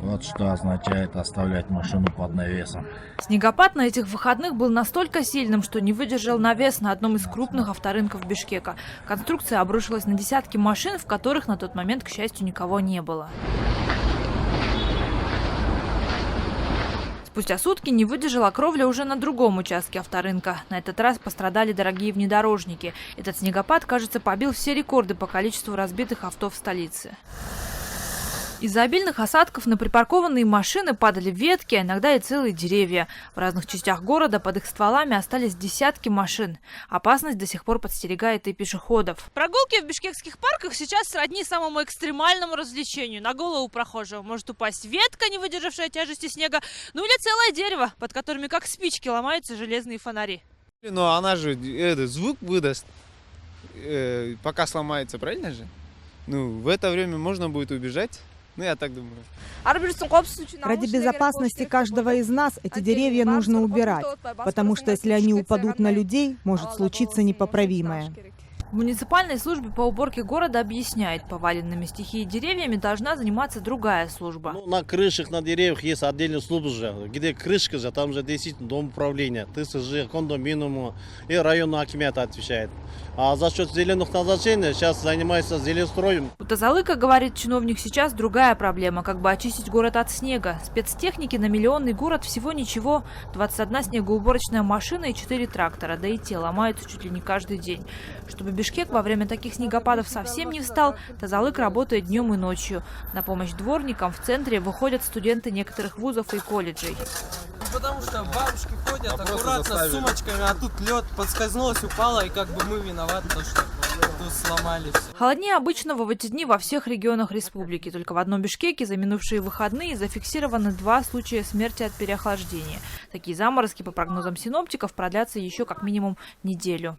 Вот что означает оставлять машину под навесом. Снегопад на этих выходных был настолько сильным, что не выдержал навес на одном из крупных авторынков Бишкека. Конструкция обрушилась на десятки машин, в которых на тот момент, к счастью, никого не было. Спустя сутки не выдержала кровля уже на другом участке авторынка. На этот раз пострадали дорогие внедорожники. Этот снегопад, кажется, побил все рекорды по количеству разбитых авто в столице. Из-за обильных осадков на припаркованные машины падали ветки, а иногда и целые деревья. В разных частях города под их стволами остались десятки машин. Опасность до сих пор подстерегает и пешеходов. Прогулки в бишкекских парках сейчас сродни самому экстремальному развлечению. На голову прохожего может упасть ветка, не выдержавшая тяжести снега, ну или целое дерево, под которыми как спички ломаются железные фонари. Но она же звук выдаст, пока сломается, правильно же? Ну, в это время можно будет убежать. Ну, я так думаю. Ради безопасности каждого из нас эти деревья нужно убирать, потому что если они упадут на людей, может случиться непоправимое. В муниципальной службе по уборке города объясняют, поваленными стихией деревьями должна заниматься другая служба. Ну, на крышах, на деревьях есть отдельная служба же. Где крышка же, там же действительно дом управления, ТСЖ, кондоминиум и районный акимат отвечает. А за счет зеленых насаждений сейчас занимается зеленстроем. У Тазалыка, говорит чиновник, сейчас другая проблема, как бы очистить город от снега. Спецтехники на миллионный город всего ничего. 21 снегоуборочная машина и 4 трактора, да и те ломаются чуть ли не каждый день. Чтобы Бишкек во время таких снегопадов совсем не встал, Тазалык работает днем и ночью. На помощь дворникам в центре выходят студенты некоторых вузов и колледжей. Потому что бабушки ходят аккуратно с сумочками, а тут лед, подскользнулась, упала, и как бы мы виноваты, то, что тут сломали все. Холоднее обычного в эти дни во всех регионах республики. Только в одном Бишкеке за минувшие выходные зафиксированы 2 случая смерти от переохлаждения. Такие заморозки, по прогнозам синоптиков, продлятся еще как минимум неделю.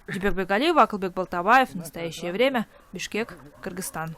Дибек Бегалиева, Акылбек Балтабаев. Настоящее время. Бишкек, Кыргызстан.